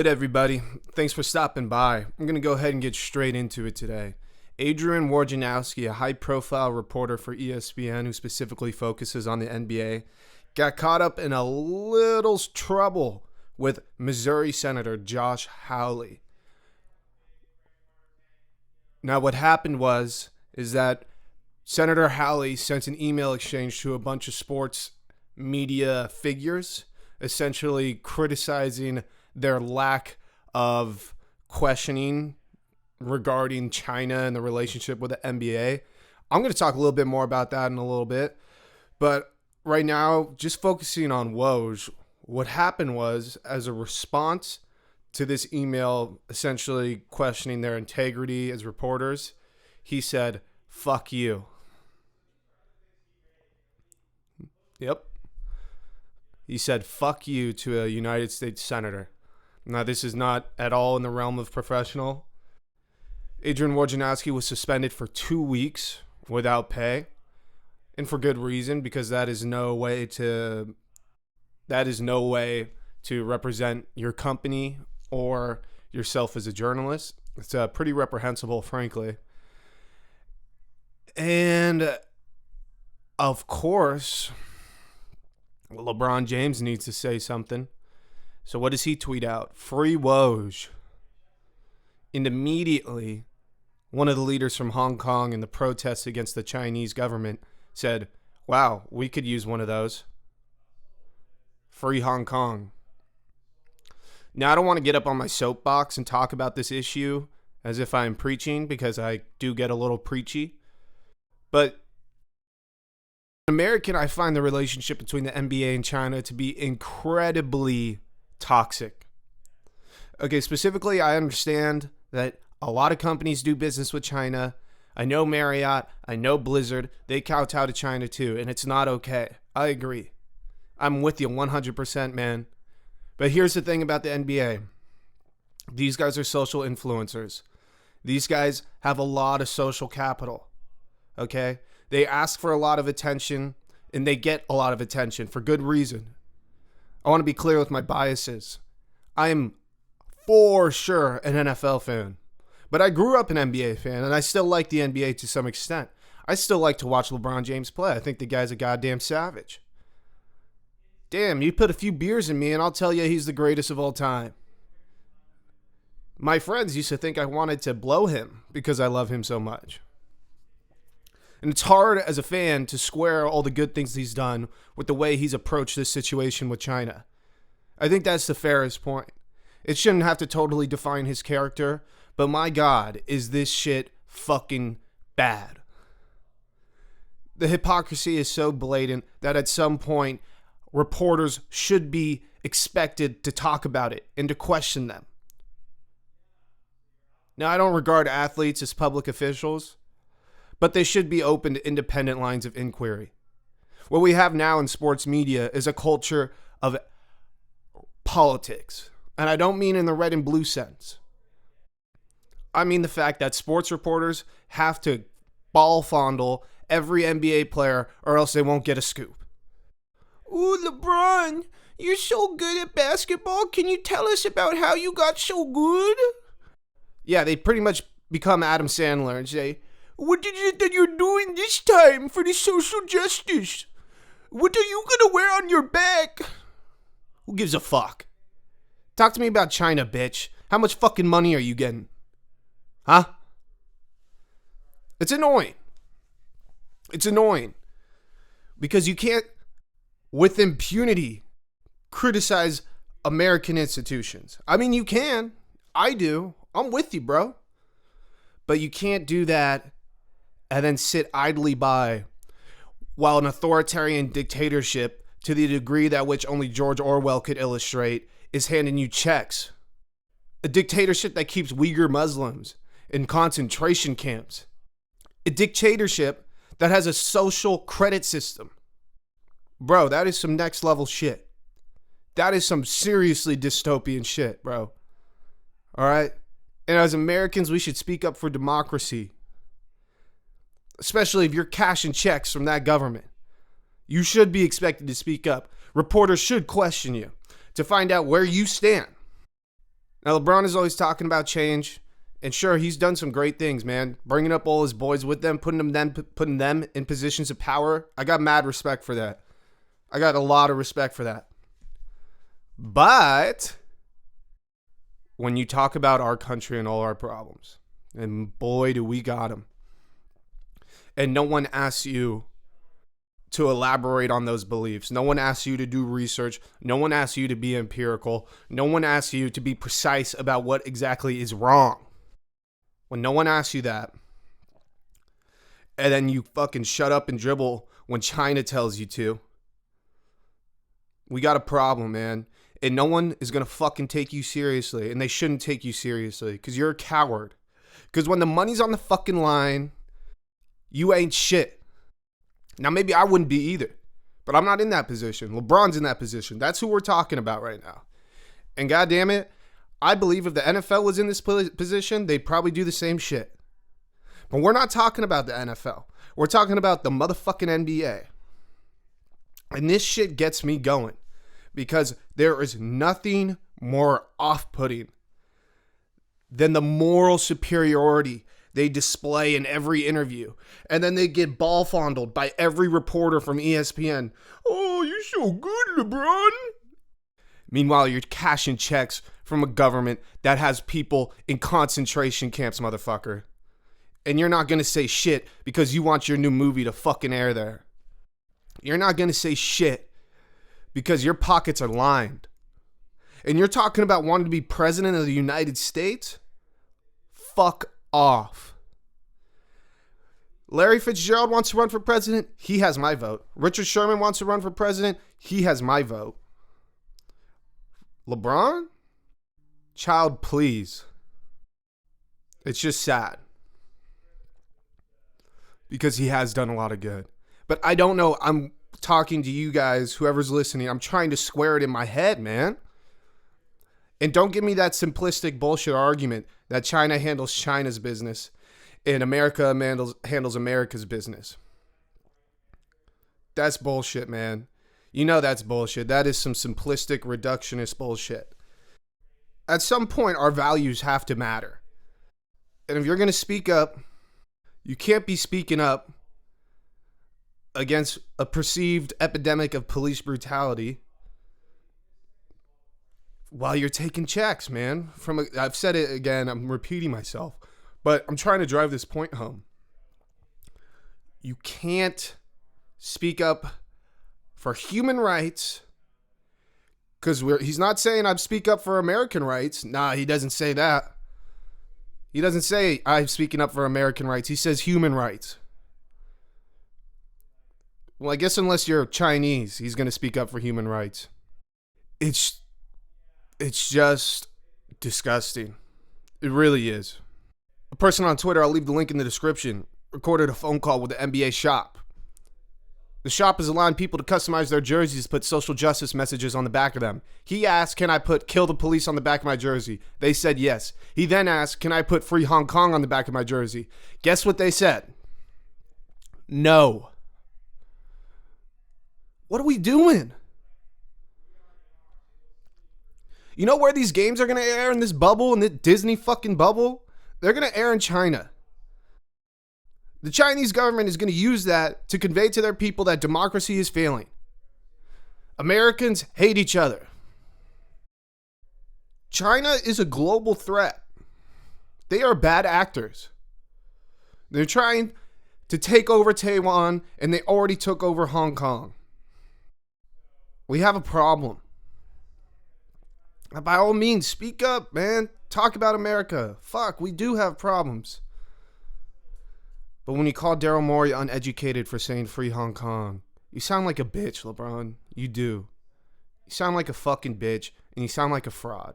Good, everybody. Thanks for stopping by. I'm going to go ahead and get straight into it today. Adrian Wojnarowski, a high-profile reporter for ESPN who specifically focuses on the NBA, got caught up in a little trouble with Missouri Senator Josh Hawley. Now, what happened is that Senator Hawley sent an email exchange to a bunch of sports media figures, essentially criticizing their lack of questioning regarding China and the relationship with the NBA. I'm going to talk a little bit more about that in a little bit. But right now, just focusing on Woj, what happened was, as a response to this email essentially questioning their integrity as reporters, he said, "Fuck you." Yep. He said, "Fuck you" to a United States senator. Now, this is not at all in the realm of professional. Adrian Wojnarowski was suspended for 2 weeks without pay, and for good reason, because that is no way to represent your company or yourself as a journalist. It's pretty reprehensible, frankly. And of course, LeBron James needs to say something. So what does he tweet out? "Free Woj." And immediately, one of the leaders from Hong Kong in the protests against the Chinese government said, "Wow, we could use one of those. Free Hong Kong." Now, I don't want to get up on my soapbox and talk about this issue as if I'm preaching, because I do get a little preachy. But American, I find the relationship between the NBA and China to be incredibly toxic. Okay, specifically, I understand that a lot of companies do business with China. I know Marriott, I know Blizzard, they kowtow to China too, and it's not okay. I agree. I'm with you 100%, man. But here's the thing about the NBA. These guys are social influencers. These guys have a lot of social capital. Okay? They ask for a lot of attention, and they get a lot of attention for good reason. I want to be clear with my biases. I am for sure an NFL fan, but I grew up an NBA fan, and I still like the NBA to some extent. I still like to watch LeBron James play. I think the guy's a goddamn savage. Damn, you put a few beers in me, and I'll tell you he's the greatest of all time. My friends used to think I wanted to blow him because I love him so much. And it's hard as a fan to square all the good things he's done with the way he's approached this situation with China. I think that's the fairest point. It shouldn't have to totally define his character, but my God, is this shit fucking bad. The hypocrisy is so blatant that at some point, reporters should be expected to talk about it and to question them. Now, I don't regard athletes as public officials, but they should be open to independent lines of inquiry. What we have now in sports media is a culture of politics. And I don't mean in the red and blue sense. I mean the fact that sports reporters have to ball fondle every NBA player or else they won't get a scoop. "Ooh, LeBron, you're so good at basketball. Can you tell us about how you got so good?" Yeah, they pretty much become Adam Sandler and say, "What is it that you're doing this time for the social justice? What are you gonna wear on your back?" Who gives a fuck? Talk to me about China, bitch. How much fucking money are you getting? Huh? It's annoying. It's annoying. Because you can't, with impunity, criticize American institutions. I mean, you can. I do. I'm with you, bro. But you can't do that and then sit idly by while an authoritarian dictatorship, to the degree that which only George Orwell could illustrate, is handing you checks. A dictatorship that keeps Uyghur Muslims in concentration camps. A dictatorship that has a social credit system. Bro, that is some next level shit. That is some seriously dystopian shit, bro. All right? And as Americans, we should speak up for democracy. Especially if you're cashing checks from that government. You should be expected to speak up. Reporters should question you to find out where you stand. Now, LeBron is always talking about change. And sure, he's done some great things, man. Bringing up all his boys with them, putting them in positions of power. I got mad respect for that. I got a lot of respect for that. But when you talk about our country and all our problems, and boy, do we got them. And no one asks you to elaborate on those beliefs. No one asks you to do research. No one asks you to be empirical. No one asks you to be precise about what exactly is wrong. When no one asks you that, and then you fucking shut up and dribble when China tells you to, we got a problem, man. And no one is going to fucking take you seriously. And they shouldn't take you seriously because you're a coward. Because when the money's on the fucking line, you ain't shit. Now, maybe I wouldn't be either. But I'm not in that position. LeBron's in that position. That's who we're talking about right now. And goddamn it, I believe if the NFL was in this position, they'd probably do the same shit. But we're not talking about the NFL. We're talking about the motherfucking NBA. And this shit gets me going because there is nothing more off-putting than the moral superiority they display in every interview. And then they get ball fondled by every reporter from ESPN. Oh, you're so good, LeBron. Meanwhile, you're cashing checks from a government that has people in concentration camps, motherfucker. And you're not going to say shit because you want your new movie to fucking air there. You're not going to say shit because your pockets are lined. And you're talking about wanting to be president of the United States? Fuck off. Larry Fitzgerald wants to run for president? He has my vote. Richard Sherman wants to run for president? He has my vote. LeBron? Child, please. It's just sad. Because he has done a lot of good. But I don't know. I'm talking to you guys, whoever's listening. I'm trying to square it in my head, man. And don't give me that simplistic bullshit argument that China handles China's business and America handles America's business. That's bullshit, man. You know that's bullshit. That is some simplistic reductionist bullshit. At some point, our values have to matter. And if you're going to speak up, you can't be speaking up against a perceived epidemic of police brutality while you're taking checks, man. I've said it again, I'm repeating myself, but I'm trying to drive this point home. You can't speak up for human rights because he's not saying I speak up for American rights. Nah, he doesn't say that. He doesn't say I'm speaking up for American rights. He says human rights. Well, I guess unless you're Chinese, he's going to speak up for human rights. It's just disgusting. It really is. A person on Twitter, I'll leave the link in the description, recorded a phone call with the NBA shop. The shop has allowing people to customize their jerseys to put social justice messages on the back of them. He asked, can I put kill the police on the back of my jersey? They said yes. He then asked, can I put free Hong Kong on the back of my jersey? Guess what they said? No. What are we doing? You know where these games are going to air in this bubble, in the Disney fucking bubble? They're going to air in China. The Chinese government is going to use that to convey to their people that democracy is failing. Americans hate each other. China is a global threat. They are bad actors. They're trying to take over Taiwan, and they already took over Hong Kong. We have a problem. By all means, speak up, man. Talk about America. Fuck, we do have problems. But when you call Daryl Morey uneducated for saying free Hong Kong, you sound like a bitch, LeBron. You do. You sound like a fucking bitch, and you sound like a fraud.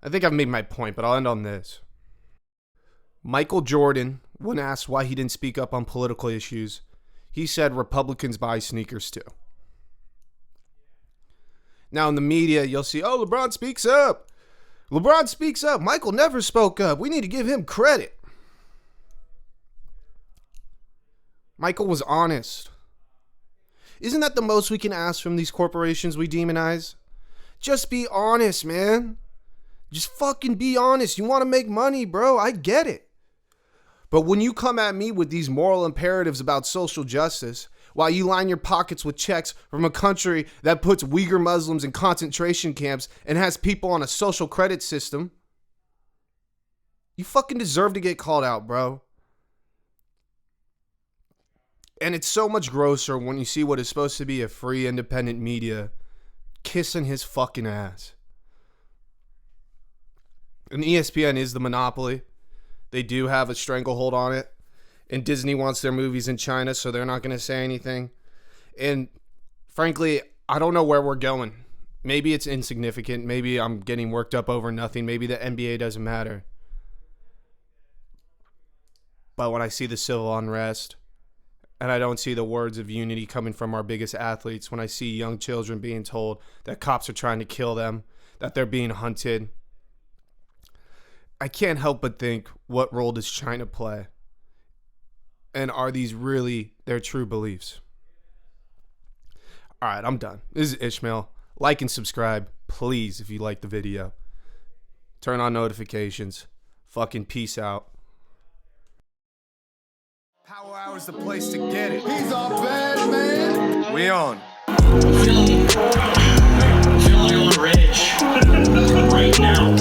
I think I've made my point, but I'll end on this. Michael Jordan, when asked why he didn't speak up on political issues, he said Republicans buy sneakers too. Now in the media, you'll see, oh, LeBron speaks up. LeBron speaks up. Michael never spoke up. We need to give him credit. Michael was honest. Isn't that the most we can ask from these corporations we demonize? Just be honest, man. Just fucking be honest. You want to make money, bro. I get it. But when you come at me with these moral imperatives about social justice, while you line your pockets with checks from a country that puts Uyghur Muslims in concentration camps and has people on a social credit system, you fucking deserve to get called out, bro. And it's so much grosser when you see what is supposed to be a free, independent media kissing his fucking ass. And ESPN is the monopoly. They do have a stranglehold on it. And Disney wants their movies in China, so they're not going to say anything. And frankly, I don't know where we're going. Maybe it's insignificant. Maybe I'm getting worked up over nothing. Maybe the NBA doesn't matter. But when I see the civil unrest, and I don't see the words of unity coming from our biggest athletes, when I see young children being told that cops are trying to kill them, that they're being hunted, I can't help but think, what role does China play? And are these really their true beliefs? All right, I'm done. This is Ishmael. Like and subscribe, please, if you like the video. Turn on notifications. Fucking peace out. Power Hour's the place to get it. He's a bad man. We on. Feeling rich right now.